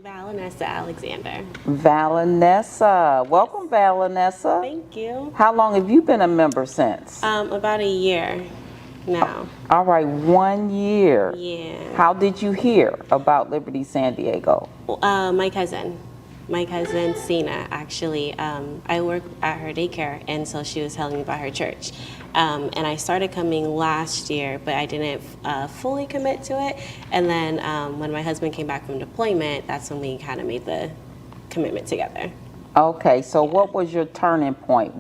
Valenessa Alexander. Valenessa. Welcome, Valenessa. Thank you. How long have you been a member since? About a year now. All right, 1 year. Yeah. How did you hear about Liberty San Diego? My cousin Sina, actually, I work at her daycare, and so she was telling me about her church. And I started coming last year, but I didn't fully commit to it. And then when my husband came back from deployment, that's when we kind of made the commitment together. Okay, so what was your turning point?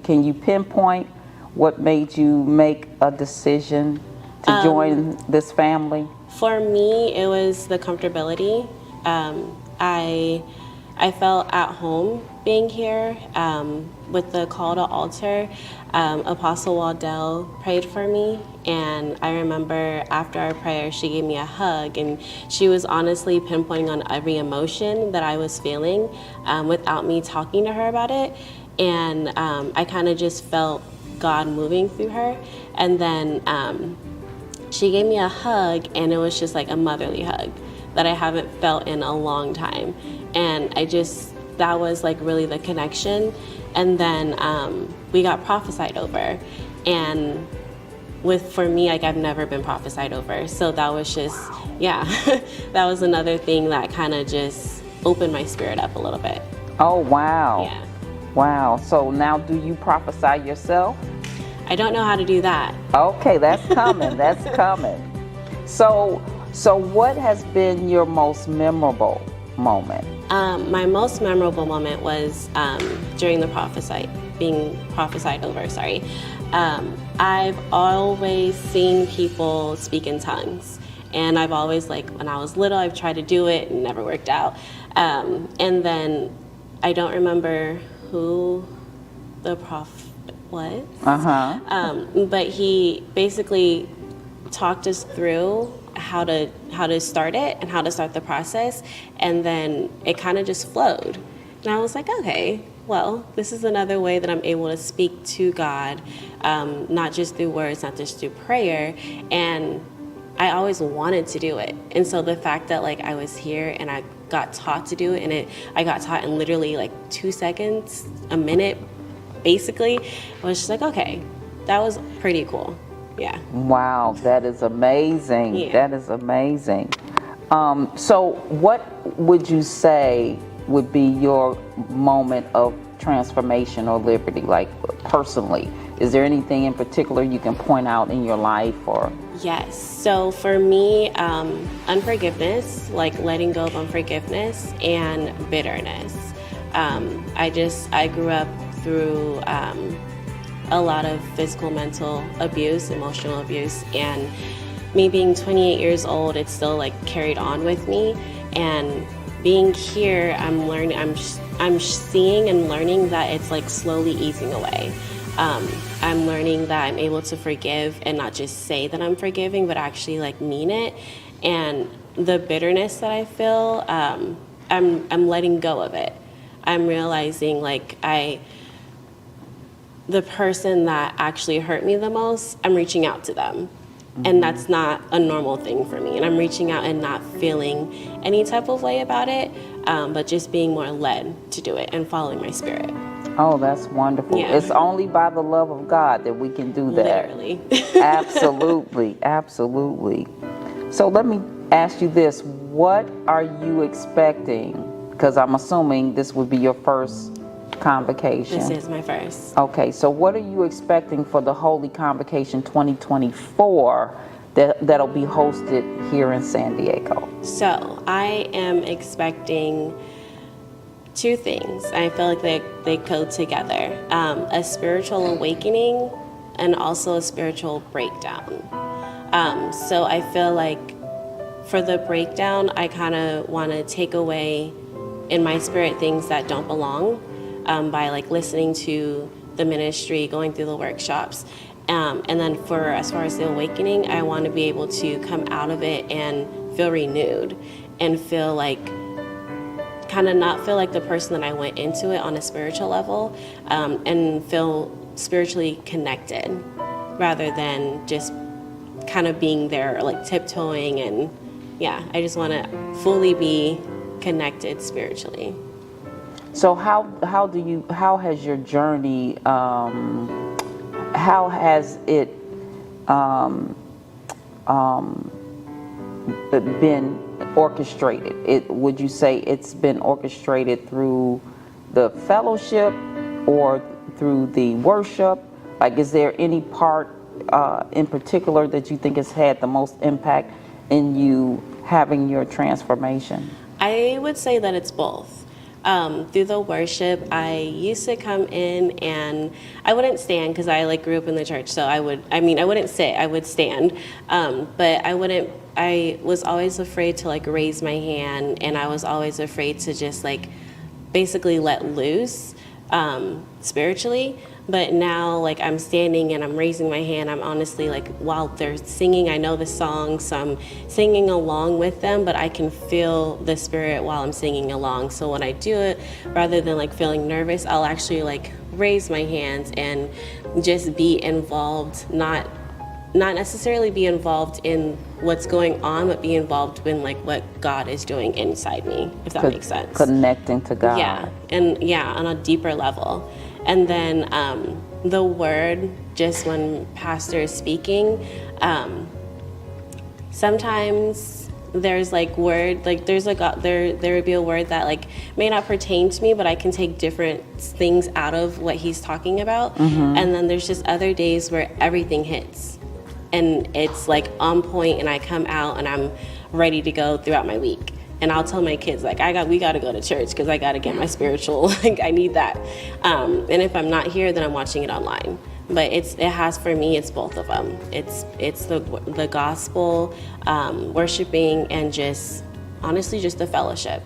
Can you pinpoint what made you make a decision to join this family? For me, it was the comfortability. I felt at home being here with the call to altar. Apostle Waddell prayed for me, and I remember after our prayer, she gave me a hug, and she was honestly pinpointing on every emotion that I was feeling without me talking to her about it. And I kind of just felt God moving through her. And then she gave me a hug, and it was just like a motherly hug that I haven't felt in a long time. And that was like really the connection. And then we got prophesied over. And for me, like, I've never been prophesied over. So that was just, yeah, that was another thing that kind of just opened my spirit up a little bit. Oh, wow. Yeah. Wow. So now do you prophesy yourself? I don't know how to do that. Okay, that's coming. That's coming. So what has been your most memorable moment? My most memorable moment was during being prophesied over, sorry. I've always seen people speak in tongues. And I've always, like, when I was little, I've tried to do it and never worked out. And then I don't remember who the prophet was. But he basically talked us through how to start it and how to start the process, and then it kind of just flowed. And I was like, okay, well, this is another way that I'm able to speak to God, not just through words, not just through prayer. And I always wanted to do it. And so the fact that, like, I was here and I got taught to do it, and I got taught in literally like 2 seconds, a minute, basically, I was just like, okay, that was pretty cool. Yeah. Wow, that is amazing. Yeah. That is amazing. So what would you say would be your moment of transformation or liberty, like personally? Is there anything in particular you can point out in your life? Or? Yes. So for me, unforgiveness, like letting go of unforgiveness and bitterness. I grew up through a lot of physical, mental abuse, emotional abuse, and me being 28 years old, it's still like carried on with me. And being here, I'm learning, I'm seeing and learning that it's like slowly easing away. I'm learning that I'm able to forgive and not just say that I'm forgiving, but actually like mean it. And the bitterness that I feel, I'm letting go of it. I'm realizing like the person that actually hurt me the most, I'm reaching out to them. And that's not a normal thing for me. And I'm reaching out and not feeling any type of way about it, but just being more led to do it and following my spirit. Oh, that's wonderful. Yeah. It's only by the love of God that we can do that. Literally. Absolutely, absolutely. So let me ask you this. What are you expecting? Because I'm assuming this would be your first convocation. This is my first. Okay, so what are you expecting for the Holy Convocation 2024 that'll be hosted here in San Diego? So I am expecting two things. I feel like they go together. A spiritual awakening and also a spiritual breakdown. So I feel like for the breakdown, I kind of want to take away in my spirit things that don't belong. By like listening to the ministry, going through the workshops. And then as far as the awakening, I want to be able to come out of it and feel renewed and feel like, kind of not feel like the person that I went into it on a spiritual level, and feel spiritually connected rather than just kind of being there like tiptoeing. And yeah, I just want to fully be connected spiritually. So how has your journey, how has it been orchestrated? Would you say it's been orchestrated through the fellowship or through the worship? Like, is there any part in particular that you think has had the most impact in you having your transformation? I would say that it's both. Through the worship, I used to come in and I wouldn't stand because I grew up in the church. So I wouldn't sit, I would stand. But I was always afraid to raise my hand, and I was always afraid to just basically let loose spiritually. But now I'm standing and I'm raising my hand. I'm honestly while they're singing, I know the song, so I'm singing along with them, but I can feel the spirit while I'm singing along. So when I do it, rather than feeling nervous, I'll actually raise my hands and just be involved, not necessarily be involved in what's going on, but be involved in what God is doing inside me, if that makes sense. Connecting to God. Yeah, and on a deeper level. And then the word, just when pastor is speaking, sometimes there's word, there would be a word that may not pertain to me, but I can take different things out of what he's talking about. Mm-hmm. And then there's just other days where everything hits and it's on point, and I come out and I'm ready to go throughout my week. And I'll tell my kids, we got to go to church because I got to get my spiritual, I need that. And if I'm not here, then I'm watching it online. But for me, it's both of them. It's the gospel, worshiping, and just, honestly, just the fellowship.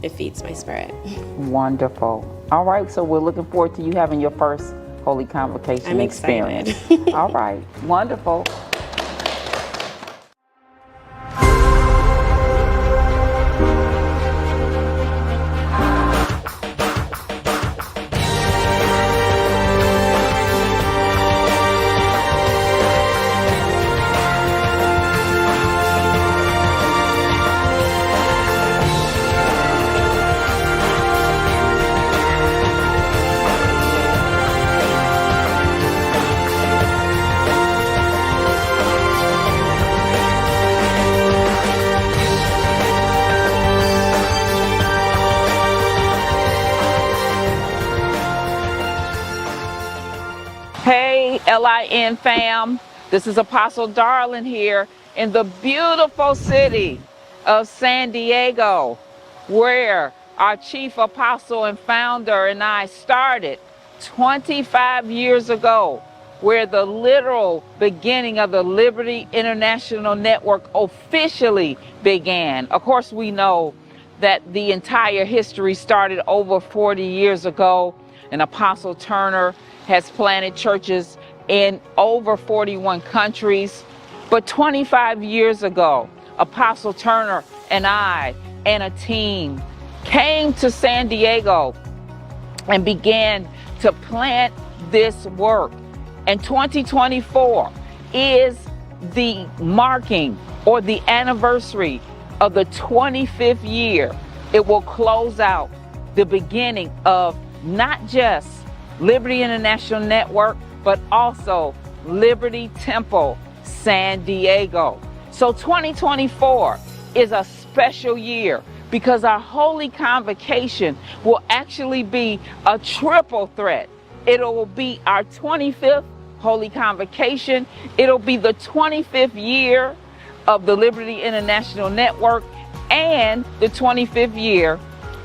It feeds my spirit. Wonderful. All right, so we're looking forward to you having your first Holy Convocation experience. All right, wonderful. Hey, LIN fam, this is Apostle Darlin here in the beautiful city of San Diego, where our chief apostle and founder and I started 25 years ago, where the literal beginning of the Liberty International Network officially began. Of course, we know that the entire history started over 40 years ago, and Apostle Turner has planted churches in over 41 countries. But 25 years ago, Apostle Turner and I and a team came to San Diego and began to plant this work. And 2024 is the marking or the anniversary of the 25th year. It will close out the beginning of not just Liberty International Network, but also Liberty Temple San Diego. So 2024 is a special year because our Holy Convocation will actually be a triple threat. It will be our 25th Holy Convocation. It'll be the 25th year of the Liberty International Network and the 25th year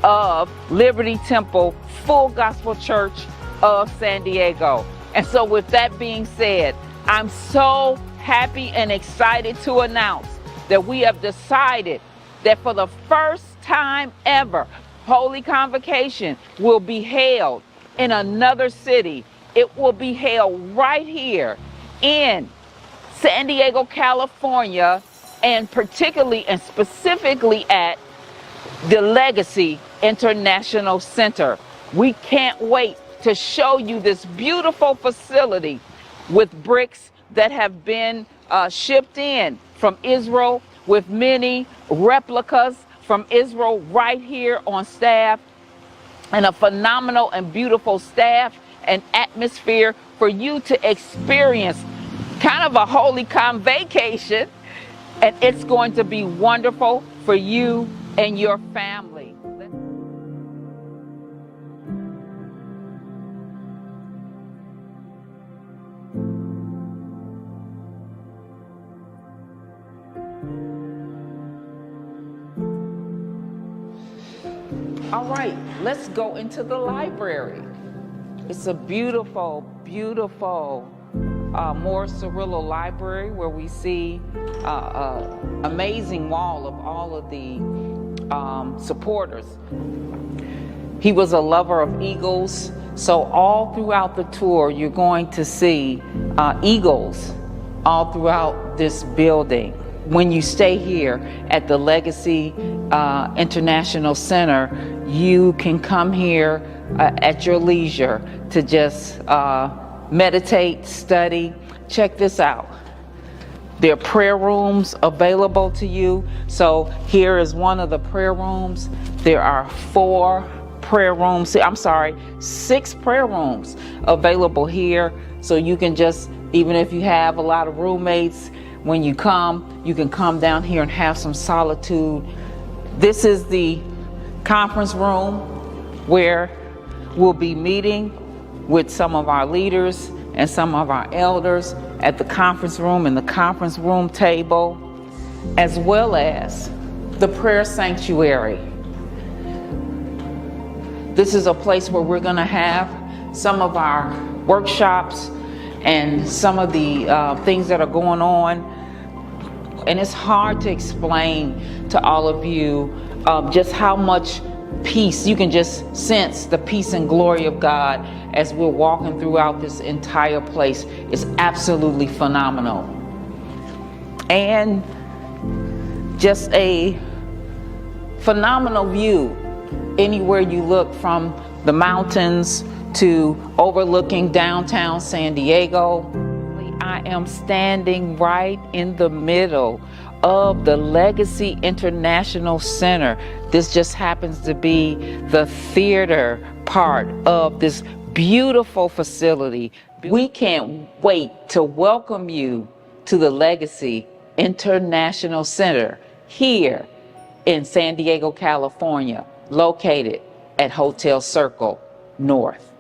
of Liberty Temple Full Gospel Church of San Diego. And so with that being said, I'm so happy and excited to announce that we have decided that for the first time ever, Holy Convocation will be held in another city. It will be held right here in San Diego, California, and particularly and specifically at the Legacy International Center. We can't wait to show you this beautiful facility with bricks that have been shipped in from Israel, with many replicas from Israel right here on staff, and a phenomenal and beautiful staff and atmosphere for you to experience kind of a holy convocation, and it's going to be wonderful for you and your family. All right, let's go into the library. It's a beautiful, beautiful Morris Cirillo library where we see an amazing wall of all of the supporters. He was a lover of eagles, so all throughout the tour you're going to see eagles all throughout this building. When you stay here at the Legacy International Center, you can come here at your leisure to just meditate, study. Check this out. There are prayer rooms available to you. So here is one of the prayer rooms. There are 6 prayer rooms available here. So you can just, even if you have a lot of roommates, when you come, you can come down here and have some solitude. This is the conference room where we'll be meeting with some of our leaders and some of our elders at the conference room and the conference room table, as well as the prayer sanctuary. This is a place where we're going to have some of our workshops and some of the things that are going on. And it's hard to explain to all of you just how much peace. You can just sense the peace and glory of God as we're walking throughout this entire place. It's absolutely phenomenal. And just a phenomenal view anywhere you look, from the mountains to overlooking downtown San Diego. I am standing right in the middle of the Legacy International Center. This just happens to be the theater part of this beautiful facility. We can't wait to welcome you to the Legacy International Center here in San Diego, California, located at Hotel Circle North.